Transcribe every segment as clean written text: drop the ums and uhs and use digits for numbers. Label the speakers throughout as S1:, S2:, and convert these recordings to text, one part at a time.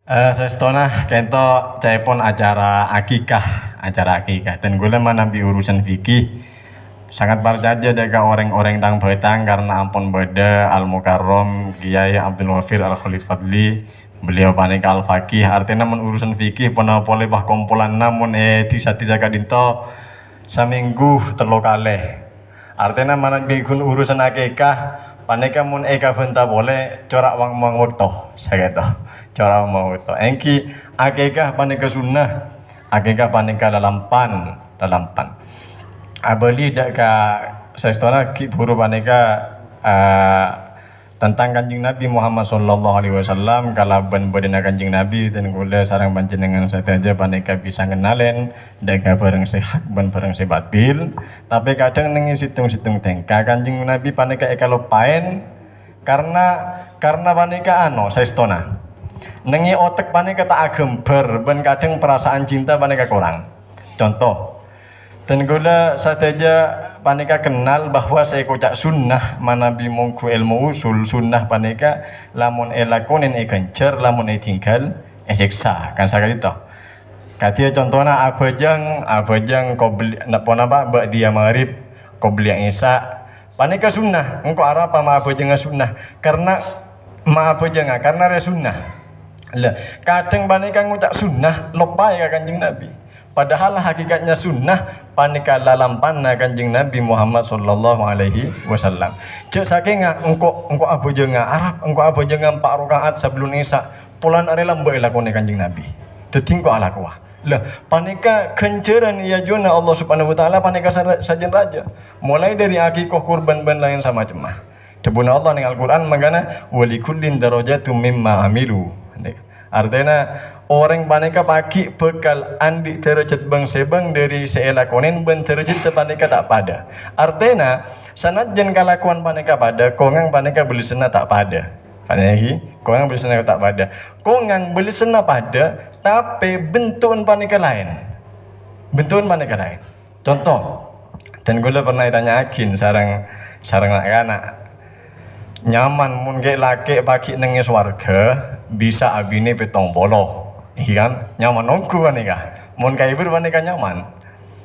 S1: Sestona kento pun acara akikah dan gue nampi urusan fikih sangat percaya dengan orang-orang tang betang karena ampun beda Al Mukarrom Kiai Abdul Wafir Al Khalid Fadli beliau panik al fakih artinya namun urusan fikih pernah boleh bah kumpulan namun disa kadinto seminggu terlokale artinya mana bikin urusan akikah panika mun eka benta boleh corak wang wang waktu saya kata cara mau itu engki akikah panika sunnah akikah panika dalam pan abali dak ka sestona ki buru panika tentang kanjeng Nabi Muhammad sallallahu alaihi wasallam kalaban badana kanjeng Nabi dan kula sareng panjenengan sateja panika bisa ngenalen daga bareng sehat ban bareng sebatil tapi kadang nengi situng-situng tengka kanjeng Nabi panika eka lupain karena panika sestona nengi otak panika tak agember ben kadang perasaan cinta panika kurang contoh dan gula sateja panika kenal bahwa saya kocak sunnah manabi mongku ilmu usul sunnah panika lamun elakonen gencer lamun tinggal eseksa kan sakit itu katia contohnya abajang kau beli napon apa mbak dia marib kau beli yang isa panika sunnah engkau arah apa ma abajang sunnah karena ma abajang karena re sunnah lah kadang panika ngucak sunnah lupa ya kanjeng Nabi padahal hakikatnya sunnah panika lalampanna kanjeng Nabi Muhammad sallallahu alaihi wasallam cek saking engko abojeng Arab engko abojeng 4 rakaat sebelum isya pulan are lambe lakone kanjeng Nabi dadi engko ala kuah lah panika kenceran iya jona Allah subhanahu wa taala panika sajen raja mulai dari akikah kurban ban lain sama cemah debuna Allah ning Al-Qur'an mangana walikullin darajatum mimma amilu artinya orang panika pagi bekal andi derajat bang sebang dari seelakonen ben derajat panika tak pada artinya sanajan kalakuan panika pada kongang panika beli sena tak pada paneki kongang beli sena tak pada kongang beli sena pada tapi bentukan panika lain contoh dan gue pernah tanya akin sarang anak nyaman mun ge laki pagi nengis warga bisa abine petong bolo kan nyaman nongku kan mun kai berpanika nyaman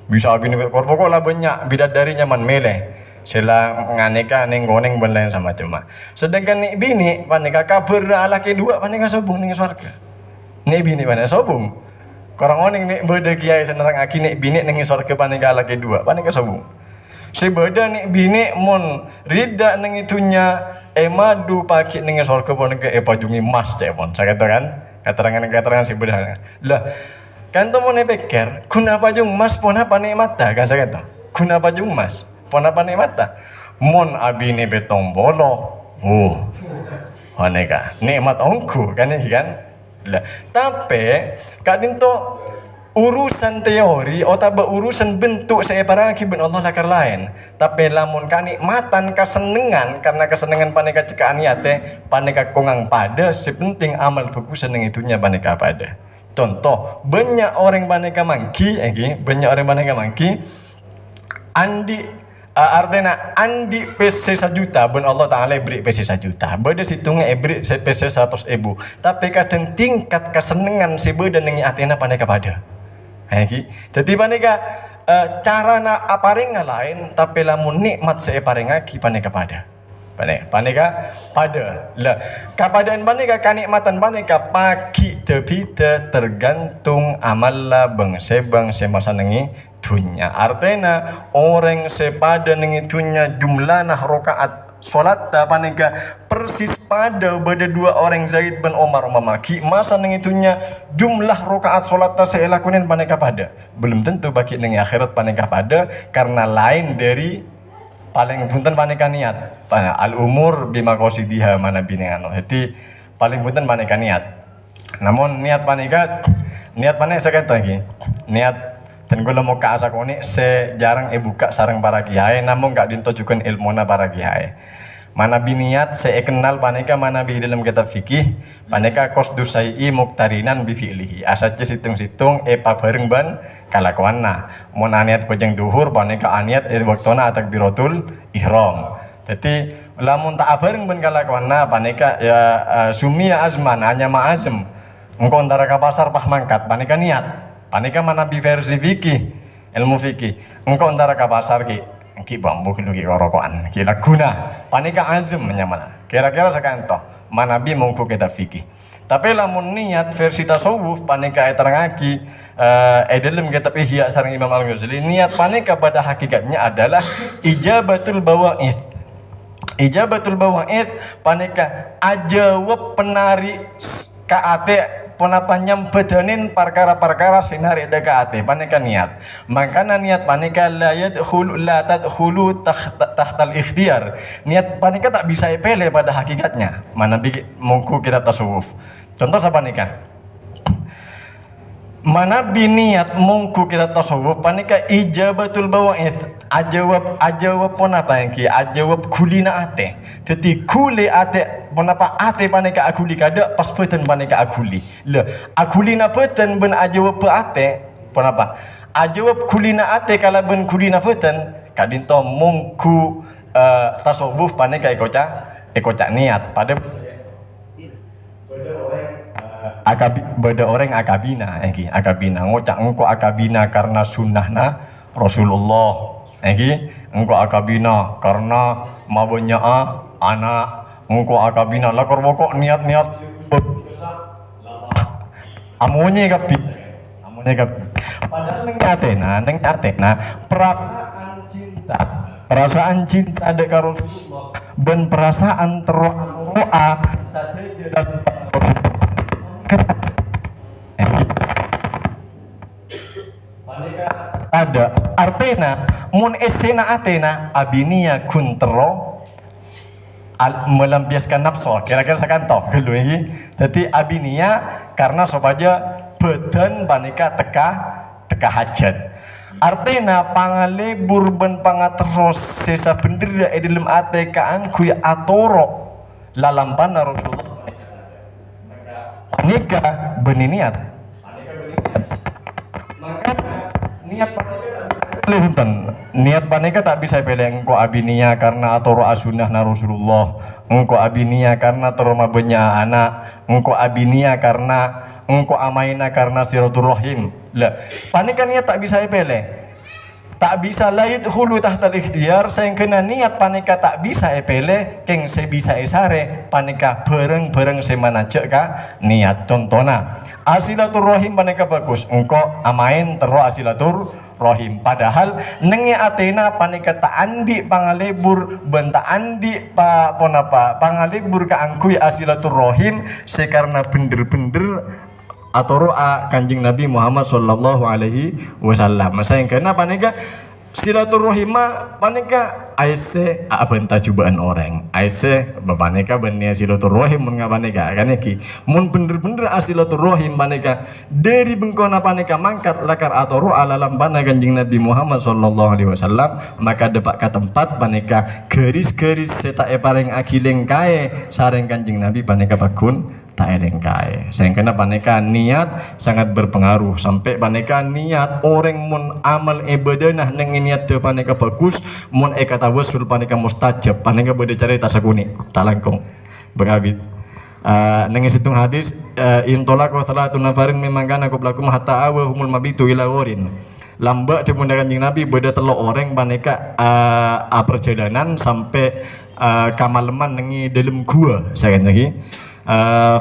S1: bisa abine korpoko lah banyak bidadari nyaman meleh sila nganeka neng goneng ben sama cuma sedangkan nih bini panika kabar ala kedua panika sobung nengis warga nih bini panika sobung korang oneng nih beda kiai senerang aki nih bini nengis warga panika ala kedua panika sobung sebeda nih bini mun rida neng itunya madu pagi ning sorga pon ke pajungi mas pon saya katakan keterangan si bedah lah kan to mone pikir guna pajung mas pon apa nikmata kan saya kata guna pajung mas pon apa nikmata mon abine betong bolo aneka nikmat ongku kan lah tapi kadin to urusan teori atau urusan bentuk saya para akibat Allah lakar lain tapi lamun kanikmatan kesenengan karena kesenengan panika cekaan niate panika kongang pada sepenting amal bagus seneng itunya panika pada contoh banyak orang panika mangki andi artinya andi PC 1 juta ben Allah Ta'ala beri PC 1 juta beda situngnya beri PC 100.000 tapi kadang tingkat kesenengan si beda nengi atena panika pada jadi panika cara na aparing lain tapi lamun nikmat saya parengaki panika pada lah kapadaan panika kanikmatan panika pagi debida tergantung amalla bang semasa nengi dunya artinya orang sepada nengi dunya jumlah rakaat salat panika persis pada beda 2 orang Zaid bin Umar mamaki masa neng itunya jumlah rakaat salat saya lakuin panika pada belum tentu bagi neng akhirat panika pada karena lain dari paling punten panika niat al umur bima qasidiha mana binengano jadi paling punten panika niat namun niat panika saya kata lagi niat dan gue mau ke asakoni sejarang buka sarang para kiai namun gak dintojukan ilmuna para kiai mana biniat saya kenal panika mana bi dalam kitab fikih panika qasdus syai'i muqtarinan bi fi'lihi asaja situng-situng bareng ban kalakuanna mun aniat bajang duhur panika aniat waktona takbiratul ihram jadi lamun tak bareng ban kalakuanna panika ya sumia azman hanya ma'azm engko antara ka pasar pah mangkat panika niat panika manabi versi fikih ilmu fikih engko antara ka pasar ki bambu ki rokokan ki laguna panika azam nyamana kira-kira sakanto manabi mongko kita fikih tapi lamun niat versi tasawuf panika terangaki dalam kitab Ihya sareng Imam Al-Ghazali niat panika pada hakikatnya adalah ijabatul bawa'id panika ajawab penari kaate penapa nyampedanin perkara-perkara sinari ada kaate panika niat makanya niat panika la tadkhulu tahtal ikhtiyar niat panika tak bisa pilih pada hakikatnya mana mongko kita tasawuf contoh apa nikah mana biniat mungku kita tasawuf panika ijabatul bawa'id ajawab ponapa yang ki ajawab kulina ate jadi kuli ate ponapa ate panika aguli kada pas beten panika aguli le agulina beten ben ajawab ate ponapa ajawab kulina ate kala ben kulina beten kadinto mungku tasawuf panika ekoca niat pada beda orang akabina ngocak engko akabina karena sunnahna Rasulullah engko akabina karena mabunya anak engko akabina lakor pokok niat amunye kapi padahal neng atena perasaan cinta dek Rasulullah ben perasaan terroa sateja ada artena mun esena atena abinia kuntero melampiaskan nafsu kira-kira sakanto gitu ini jadi abinia karena sopaja badan panika teka hajat artena pangalebur ben pangateros sesa bener ya dalam ate kaangku atoro lalampana Rasulullah nikah beniniat niat panika tak bisa pilih engko abinia karena atoro asunah na Rasulullah engko abinia karena teroma benya anak engko abinia karena engko amaina karena silaturahim lah panika niat tak bisa pilih tak bisa laid hulu tahta ikhtiar sehingga niat panika tak bisa epele keng se bisa esare panika bareng-bareng se manajak ka niat contohna asilaturrahim panika bagus engko amain tero asilaturrahim padahal nenge atena panika tak andi pangalebur ben tak andi pangalebur ka angkui asilaturrahim se karena bener-bener atau roa kanjeng Nabi Muhammad sallallahu alaihi wasallam. Masa yang kena panika silaturahimah panika aise abenta cobaan orang. Aise panika benia silaturahim mun panika kan iki. Mun bener-bener asilaturahim panika dari bengkona panika mangkat lakar atau roa lalam pana kanjeng Nabi Muhammad sallallahu alaihi wasallam maka depak ka tempat panika garis-garis seta paring akileng kae sareng kanjeng Nabi panika bakun tak eleng kae. Sehingga paneka niat sangat berpengaruh sampai paneka niat orang mun amal ibadah nah neng niat de paneka bagus mun eka tawassul paneka mustajab paneka bade cari tasakuni tak langkung berabid neng situng hadis intolak wa salatun nafarin memang kana qablakum hatta awahumul mabitu ila warin lambak di pundak kanjeng Nabi beda telok orang paneka perjalanan sampai kamaleman nengi dalam gua saya lagi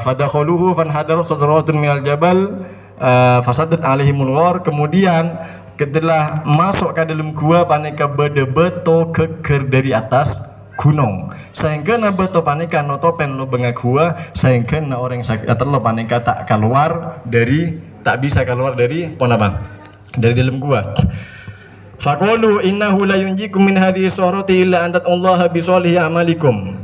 S1: fadakhuluhu fanhadaru sadratun minal jabal fasadat alaihimul ghar kemudian ketelah masuk ke dalam gua panika beda beto keker dari atas gunung sehingga na beto panika notopen lo benga gua sehingga na orang sakit atau panika tak bisa keluar dari ponabang dari dalam gua faqulu innahu la yunjikum min hadhihi surati illa an tatallaha bi sholihi amalikum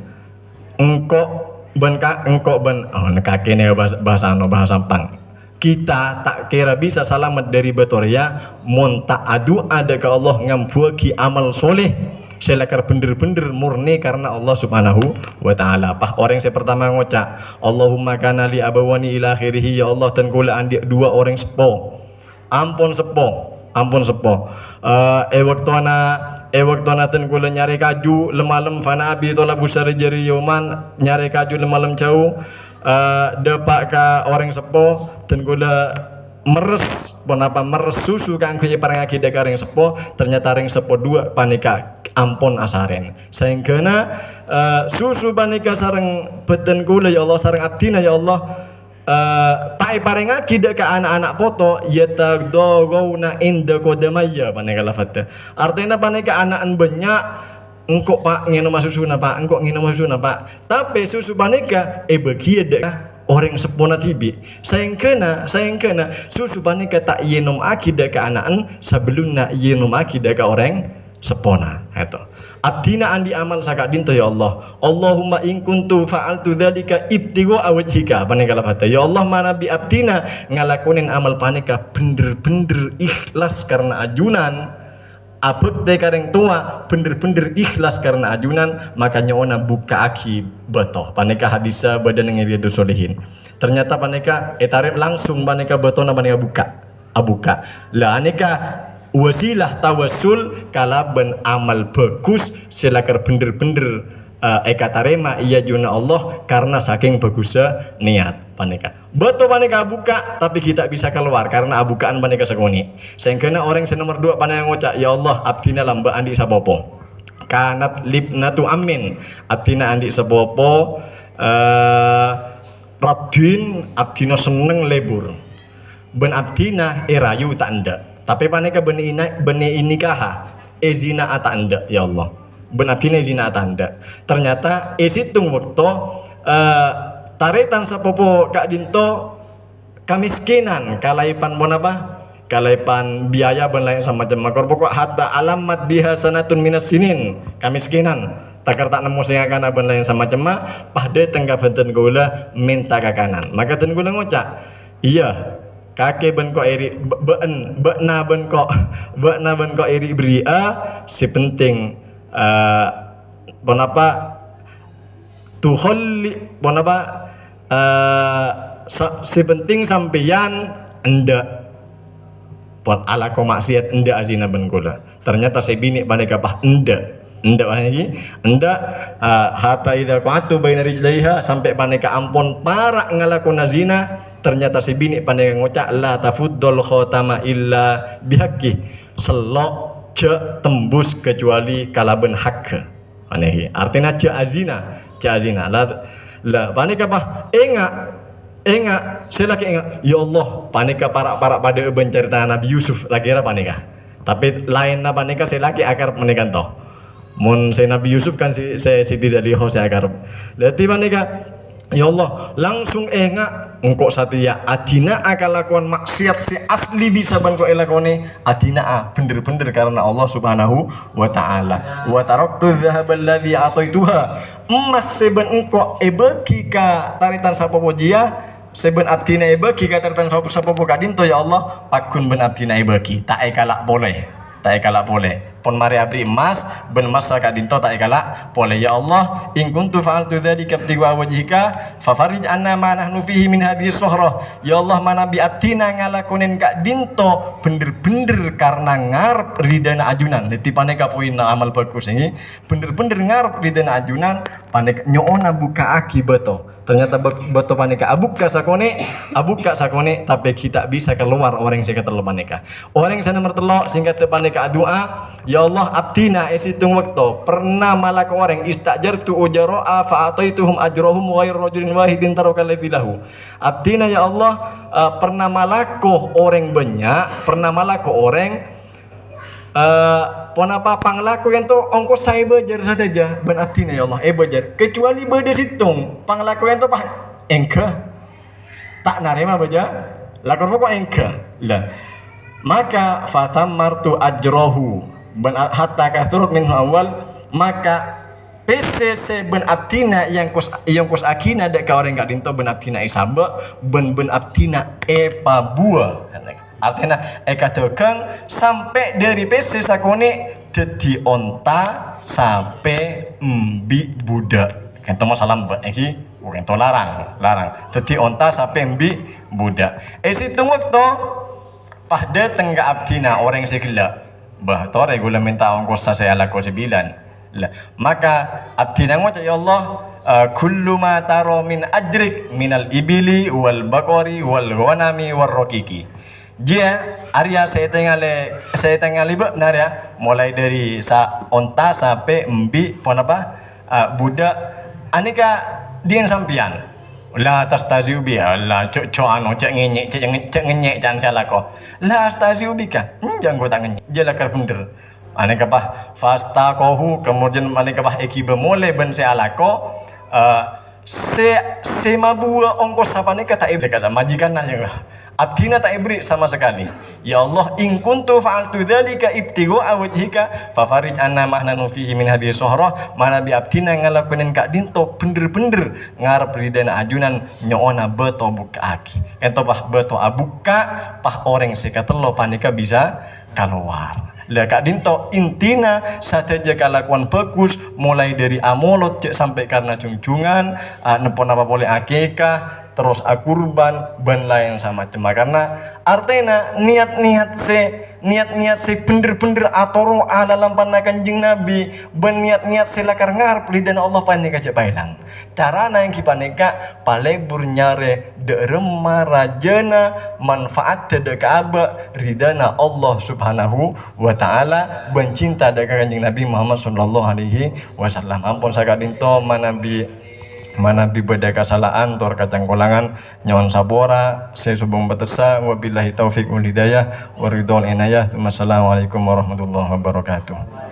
S1: engko nekake ne bahasa pang kita tak kira bisa selamat dari batoria mun tak adu ada ke Allah ngambuagi amal soleh selakar bener-bener murni karena Allah subhanahu wa ta'ala pah orang saya pertama ngocak Allahumma kana li abawani ila akhirih ya Allah dan kula andik dua orang sepo ampun sepo waktuna ten kula nyari kaju lemalem fana abi tola busar jari yoman nyari kaju lemalem jauh depak ka orang sepo dan gula meres ponapa meres susu kang kaya parang aki dek ring sepo ternyata ring sepo dua panika ampun asaren sehingga susu panika sareng beten kula ya Allah sareng abdina ya Allah tai pareng aki dek ka anak-anak poto yatagdawna inda kodamaya panika lafadnya artinya panika anaan banyak engkok pak nginum susuna pak engkok nginum susuna pak tapi susu panika bagi dek orang sepona tibi sayang kena susu panika tak yenom akidah ke anaan sebelum nak yenom akidah ke orang sepona itu abdina andi amal saka dinto ya Allah Allahumma in kuntu fa'altu dzalika ibtigha wajhika panika lafata ya Allah mana bi abdina ngalakonin amal panika bener-bener ikhlas karena ajunan abek teh kareng tua bener-bener ikhlas karena ajunan makanya ona buka aki betoh panika hadisa badan yang riyadus solihin ternyata panika etarep langsung panika betona panika buka lah anika wasilah tawassul kalaban amal bagus silakar bener-bener ekatarema iya juna Allah karena saking bagusnya niat panika betul panika buka tapi kita bisa keluar karena abukaan panika sekoni sehingga orang nomor 2 panika ngocak ya Allah abdina lamba andi sapopo kanat libnatu amin abdina andi sapopo radin abdina seneng lebur ben abdina erayu tak anda tapi panika beni ini kaha ezina ata anda ya Allah benatina zina tanda ternyata isitung waktu taretan sapopo kak dinto kamiskinan kalaipan monapa kalaipan biaya benlain sama jema pokok hatta alamat biha sanatun minas sinin kamiskinan takar tak nemu sing kana benlain sama jema pahde tengah benten gula minta ke kanan maka ten gula ngocak iya kake ben kok iri bekna ben kok iri beria si penting bonapa tuholi bonapa si penting sampeyan enda pon ala ko maksiat enda azina ben kula ternyata saya bini pada kapah enda lagi enda hatta idza qatu baina rijlaiha sampai paneka ampun para ngalakon zina ternyata si bini pada ngocak la tafuddul khatama illa bihaqqi selok tembus kecuali kalaben hak anehi artinya azina la panika apa enga selaki enga ya Allah panika para pada bencerita Nabi Yusuf lagi ra panika tapi lain na panika selaki akar menikah toh mun se Nabi Yusuf kan si Siti Zaliho saya akar berarti panika ya Allah langsung enga engkau satya adina akalakuan maksiat si asli bisa bangko elakone adina bener-bener karena Allah Subhanahu wa taala wa taraktu dzahaba alladhi ataituha emas seben engkau ebeki ka taritan sapopo jia seben abdina ebeki ka taritan sapopo kadinto ya Allah pakun ben abdina ebeki tak ekalak boleh pon mari abri emas ben emas saka dinto tak ekalak boleh ya Allah in kuntu fa'altu dzalika ibtigha wajhika fafarij anna ma nahnu fihi min hadhihi suhra ya Allah mana bi abdina ngalakonin kak dinto bener-bener karena ngarep ridana ajunan dadi paneka poinna amal bagus ini bener-bener ngarep ridana ajunan paneka nyoona buka aki beto ternyata beto paneka abuka sakone tapi kita bisa keluar orang sing ketelu paneka orang sana mertelo singkat paneka doa ya Allah abdina esitung waktu pernah malak orang istajartu ujara'a fa'ataituhum ajrahum ghairu rajulin wahidin taraka lahu abdina ya Allah pernah malako orang banyak pernah malako orang ponapa panglaku yang tu ongkos saya bajar saja ben abdina ya Allah bajar kecuali beda situng panglaku yang tu engka tak narema baja lakon pokok engka lah maka fathamartu ajrohu ben hatta kasurut min awal maka PCC ben abdina yang kos akina dek ka orang gak dinto ben abdina isaba ben abdina buah artinya eka tegang sampai dari PC sakone dadi onta sampai mbi budak kento mau salam mbak iki kento larang dadi onta sampai mbi budak situ waktu pada tengah abdina orang segala bah tore gula minta ongkos saya laku 9 lah maka abdina ngoce ya Allah kullu ma taro min ajrik minal ibili wal bakori wal ghanami war rokiki. Dia Arya saya tengale benar ya, mulai dari onta sampai embi pon apa budak aneka dia sampian la tastaziu biha la cok anu cek ngenyek jangan salah kok la tastaziu bika jangan gua tangan jela kar bener aneka bah fasta kohu kemudian aneka bah ekibe mulai ben se alako se mabua ongkos sapane kata ibre kata majikan aja abdina tak ibri sama sekali. Ya Allah, in kuntu fa'altu dzalika ibtigha'a wajhika fafarij anna mahnanu fihi min hadhihi suhrah. Mana bi abdina ngalakunin kak dinto bener-bener ngarep ridana ajunan nyoona beto buka aki. Ento bah beto abuka pah orang sekatelo panika bisa keluar. Lah kak dinto intina sateja kalakuan bagus mulai dari amolot cek sampai karena junjungan nepon apa boleh akikah terus akurban ban lain sama cema karena artinya niat-niat se bener-bener atoro ala lampan kanjeng Nabi ban niat-niat se lakar ngarep lidana Allah panika cek bailang carana yang kipaneka palebur nyare de remah rajana manfaat de kaaba ridana Allah subhanahu wa ta'ala ban cinta de kanjeng Nabi Muhammad sallallahu alaihi wasallam. Ampun sakadinto mana bibada kesalahan tor kacang kolangan nyawan sabora saya subung betesa wabillahi taufiq wal hidayah waridul inayah. Wassalamualaikum warahmatullahi wabarakatuh.